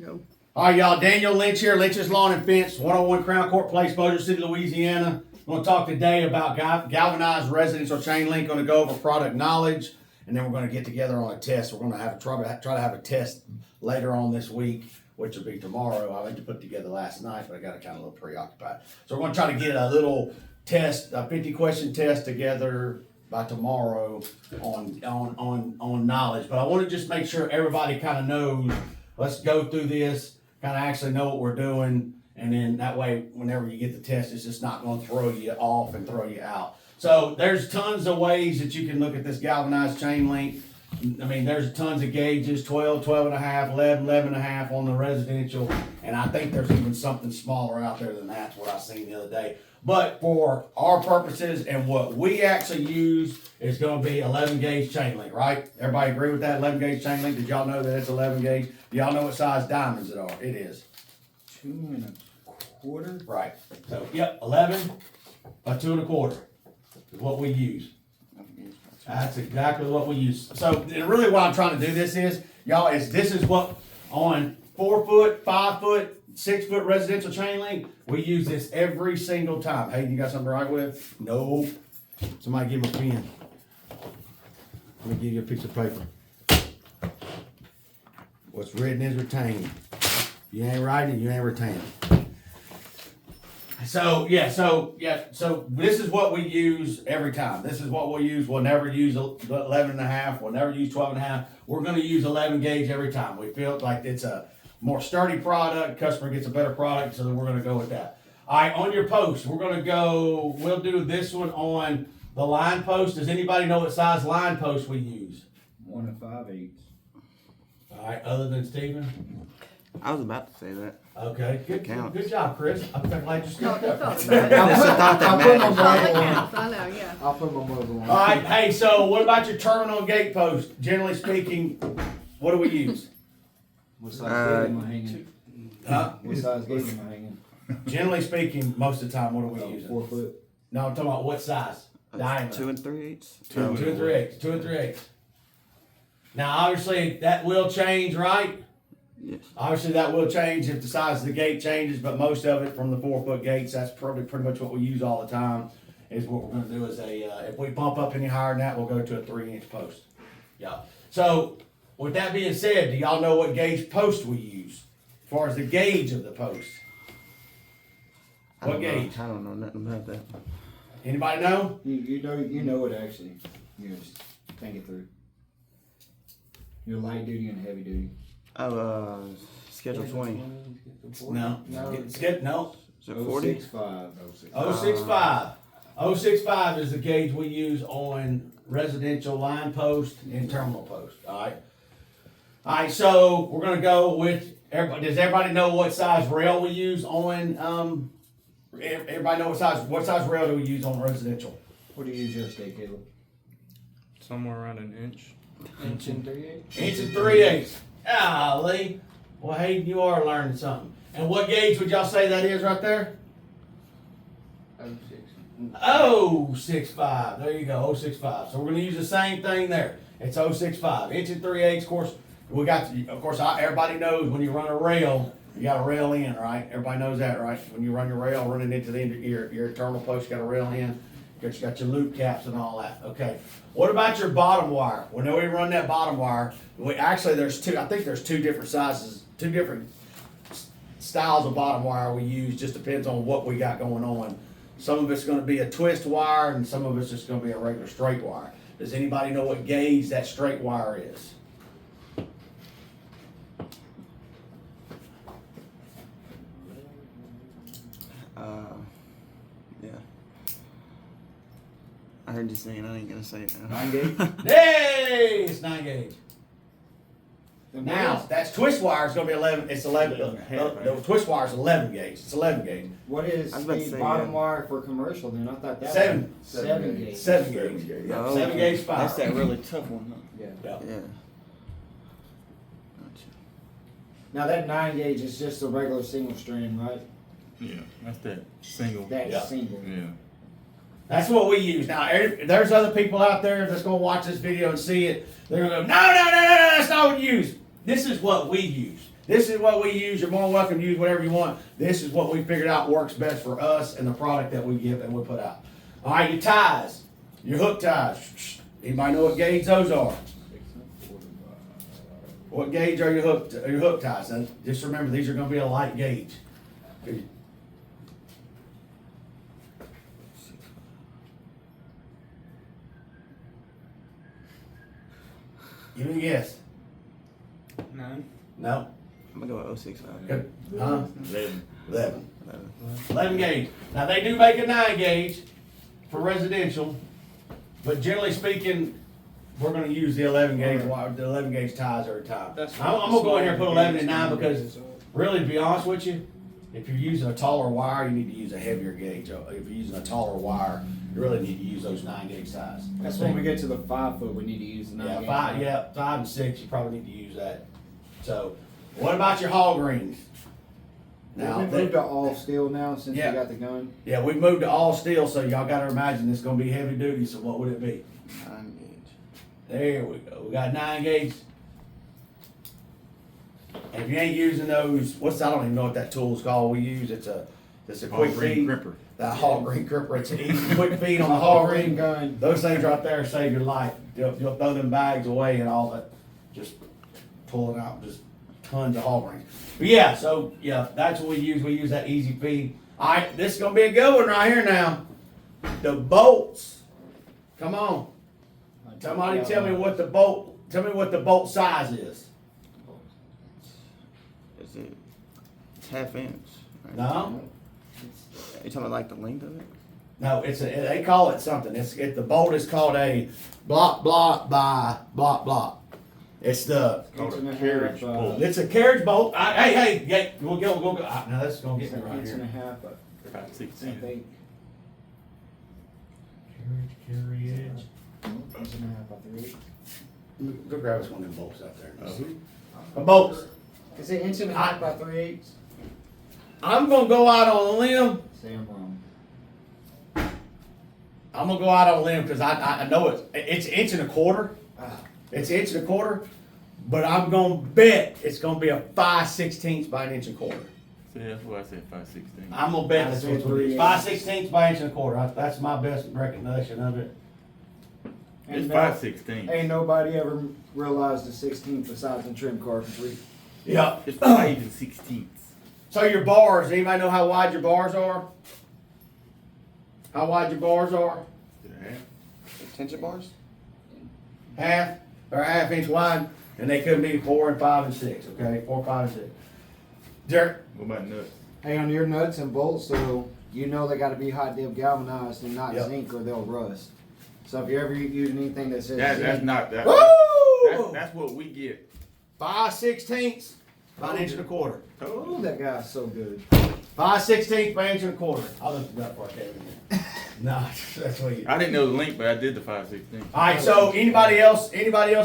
Go. All right, y'all. Daniel Lynch here, Lynch's Lawn and Fence, 101 Crown Court Place, Bossier City, Louisiana. I'm going to talk today about galvanized residential chain link. Going to go over product knowledge, and then we're going to get together on a test. We're going to have try to have a test later on this week, which will be tomorrow. I went to put together last night, but I got kind of a little preoccupied. So we're going to try to get a little test, a 50-question test together by tomorrow on knowledge. But I want to just make sure everybody kind of knows. Let's go through this, kind of actually know what we're doing, and then that way, whenever you get the test, it's just not going to throw you off and throw you out. So there's tons of ways that you can look at this galvanized chain link. I mean, there's tons of gauges, 12, 12 and a half, 11, 11 and a half on the residential, and I think there's even something smaller out there than that's what I seen the other day. But for our purposes and what we actually use is going to be 11 gauge chain link, right? Everybody agree with that? 11 gauge chain link. Did y'all know that it's 11 gauge? Do y'all know what size diamonds it are? It is 2 1/4. right. So yep, 11 by 2 1/4 is what we use. That's exactly what we use. So and really, what I'm trying to do this is, y'all, this is what on 4 foot, 5 foot, 6 foot residential chain link, we use this every single time. Hey, you got something to write with? No. Somebody give me a pen. Let me give you a piece of paper. What's written is retained. If you ain't writing, you ain't retained. So this is what we use every time. This is what we'll use. We'll never use 11 and a half. We'll never use 12 and a half. We're going to use 11 gauge every time. We feel like it's a more sturdy product. Customer gets a better product, so then we're going to go with that. All right, on your post, we'll do this one on the line post. Does anybody know what size line post we use? 1 5/8. All right, other than Stephen? I was about to say that. Okay, good job, Chris. I'm glad you No, stepped they up. thought about it. I just thought that I'll put my mattered. Bible That on. counts, I know, yeah. I'll put my mobile on. All right, hey, so what about your terminal gate post? Generally speaking, what do we use? What size gate am I hanging? Huh? What size gate am I hanging? Generally speaking, most of the time, what are we using? 4 foot. No, I'm talking about what size? Diameter. 2 3/8. 2 and 3/8. 2 and 3/8. Now, obviously, that will change, right? Yes. Obviously, that will change if the size of the gate changes, but most of it from the 4 foot gates, that's probably pretty much what we use all the time. Is what we're going to do is if we bump up any higher than that, we'll go to a 3-inch post. Yeah. So, with that being said, do y'all know what gauge post we use as far as the gauge of the post? What gauge? I don't know nothing about that. Anybody know? You know it actually. You just think it through. Your light duty and heavy duty. Oh, schedule 20. No. It's good. No. Is it 40? 065. 065. 065 is the gauge we use on residential line post and terminal post. All right. All right. So we're gonna go with everybody. Does everybody know what size rail we use on? Everybody know what size rail do we use on residential? What do you use yesterday, Caleb? Somewhere around an inch. Inch and 3/8. Inch and 3/8. Golly. Well, Hayden, you are learning something. And what gauge would y'all say that is right there? 065. There you go, 065. So we're going to use the same thing there. It's 065. Inch and 3/8. Of course, everybody knows when you run a rail, you got a rail in, right? Everybody knows that, right? When you run your rail, running into the end of your terminal post, you got a rail in. You got your loop caps and all that. Okay. What about your bottom wire? When we run that bottom wire, there's two. I think there's two different sizes, two different styles of bottom wire we use. Just depends on what we got going on. Some of it's going to be a twist wire, and some of it's just going to be a regular straight wire. Does anybody know what gauge that straight wire is? Yeah. I heard you saying. I ain't gonna say it now. 9 gauge? Hey, it's 9 gauge. Then Now, that's twist wire is going to be 11. It's 11. The twist wire is 11 gauge. It's 11 gauge. What is I was about to the say, bottom yeah. wire for commercial then? I thought that 7. was 7 gauge. 7 gauge. Yeah. Oh, 7 gauge okay. fire. That's that really tough one, huh? Yeah. Yeah. Yeah. Gotcha. Now that 9 gauge is just a regular single strand, right? Yeah, that's that single. That's Yeah. single. Yeah. That's what we use. Now, there's other people out there that's going to watch this video and see it. They're going to go, no, that's not what you use. This is what we use. This is what we use. You're more than welcome to use whatever you want. This is what we figured out works best for us and the product that we give and we put out. All right, your ties, your hook ties. Anybody know what gauge those are? What gauge are your hook ties? And just remember, these are going to be a light gauge. Give me a guess. 9. No. I'm gonna go with 065. Good. Huh? 11. 11. 11 gauge. Now they do make a 9 gauge for residential, but generally speaking, we're going to use the 11 gauge the 11 gauge ties every time. I'm going to go in here and put 11 and 9 because really, to be honest with you, if you're using a taller wire, you need to use a heavier gauge. If you're using a taller wire, you really need to use those 9 gauge ties. That's when we get to the 5 foot, we need to use the 9 gauge. 5 and 6, you probably need to use that. So, what about your hog rings? Now we moved to all steel now since we got the gun. Yeah, we moved to all steel, so y'all got to imagine it's going to be heavy duty. So what would it be? 9 gauge. There we go. We got 9 gauge. And if you ain't using those, I don't even know what that tool's called. We use it's a quick feed. Gripper. That hog ring gripper. It's an easy quick feed on the hog ring gun. Those things right there save your life. You'll throw them bags away and all that. Just pull it out. Just tons of hog rings. But yeah, so yeah, that's what we use. We use that easy feed. All right, this is gonna be a good one right here now. The bolts. Come on. Somebody tell me what the bolt size is. Is it? It's half inch. Right? No, You talking about like the length of it? no, they call it something. The bolt is called a block by block. It's the Called Inch a and a carriage half, bolt. it's a carriage bolt. Hey, we'll go. Now that's gonna get me right Inch and a here. half, About I 16. think. Carriage. Inch and a half by 3. Go grab us one of them bolts out there. Uh-huh. Bolts. Is it inch and a half by 3/8? I'm gonna go out on a limb. Say I'm wrong. I'm gonna go out on a limb because I know it's inch and a quarter. It's inch and a quarter, but I'm gonna bet it's gonna be a 5/16 by an inch and a quarter. See, that's why I said 5/16. I'm gonna bet I that's said what it is. 3/8. 5/16 by inch and a quarter. That's my best recognition of it. It's And 5/16. ain't nobody ever realized the 16th besides in trim carpentry. Yeah. It's 5 and 16ths. So your bars. Anybody know how wide your bars are? How wide your bars are? Yeah. Tension bars? Half or a half inch wide, and they could be 4 and 5 and 6. Okay, 4, 5, and 6. Dirt. What about nuts? Hey, on your nuts and bolts, so you know they got to be hot dip galvanized and not Yep. zinc, or they'll rust. So if you're ever using anything that says That's zinc, not that. Woo! That's what we get. 5/16 by an inch and a quarter. oh, that guy's so good. 5/16 by an inch and a quarter. I'll look it up before I came in here. No, that's what you. I didn't know the link, but I did the 5/16. All right. So anybody else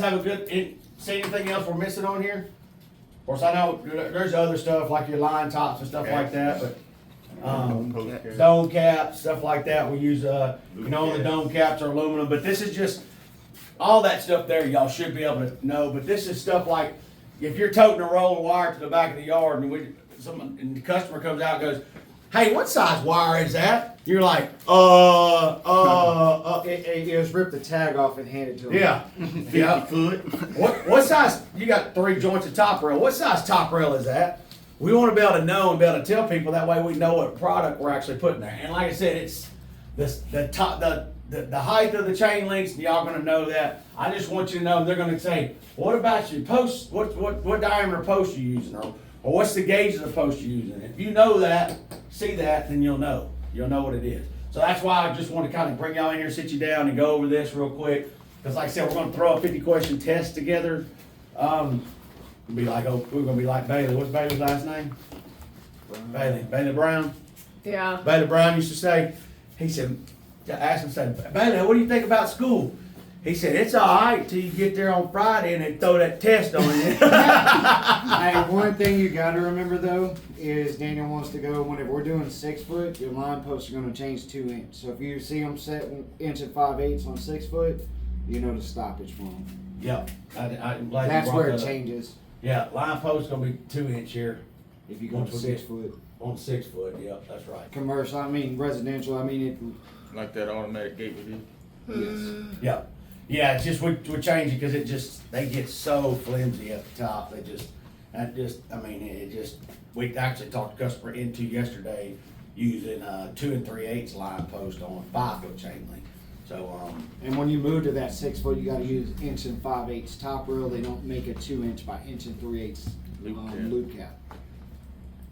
have a good? See anything else we're missing on here? Of course, I know there's other stuff like your line tops and stuff like that, but Post carriage. dome caps, stuff like that. We use the dome caps are aluminum, but this is just all that stuff there. Y'all should be able to know, but this is stuff like if you're toting a roll of wire to the back of the yard and and the customer comes out and goes, "Hey, what size wire is that?" You're like, It just rip the tag off and hand it to him. yeah, 50 yeah. foot. What size? You got 3 joints of top rail. What size top rail is that? We want to be able to know and be able to tell people that way we know what product we're actually putting there. And like I said, it's the height of the chain links. And y'all gonna know that. I just want you to know they're gonna say, what about your post? What diameter post you using, or what's the gauge of the post you're using? If you know that, see that, then you'll know. You'll know what it is. So that's why I just want to kind of bring y'all in here, sit you down, and go over this real quick. Because like I said, we're going to throw a 50-question test together. We're going to be like Bailey. What's Bailey's last name? Bailey Brown. Yeah. Bailey Brown used to say, he said, I asked him, said, Bailey, what do you think about school? He said, it's all right till you get there on Friday and they throw that test on you. Hey, one thing you got to remember though is Daniel wants to go. Whenever we're doing 6 foot, your line posts are going to change 2 inch. So if you see them set 1 inch and 5/8 on 6 foot, you know the stoppage for them. Yep. I'm glad you That's brought where that it up. changes. Yeah, line post gonna be 2 inch here If you go Once we 6 get- foot. on 6 foot. Yep, that's right. Commercial, I mean residential, I mean Like that automatic gate we did. yes. Yeah, yeah. It's just we're changing because it just they get so flimsy at the top. I mean, it just. We actually talked to customer into yesterday using 2 3/8 line post on 5 foot chain link. So And when you move to that 6 foot, you gotta use 1 5/8 top rail. They don't make a 2 inch by 1 3/8 Loop cap. loop cap.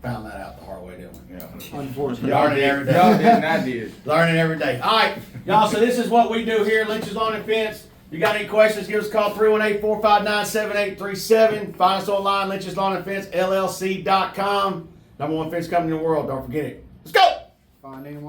found that out the hard way, didn't we? Yeah. Unfortunately. Y'all did every day. Y'all did and I did. Learning every day. All right, y'all. So this is what we do here, Lynch's Lawn and Fence. You got any questions? Give us a call 318-459-7837. Find us online, Lynch's Lawn and Fence LLC.com. #1 fence company in the world. Don't forget it. Let's go. Find anyone.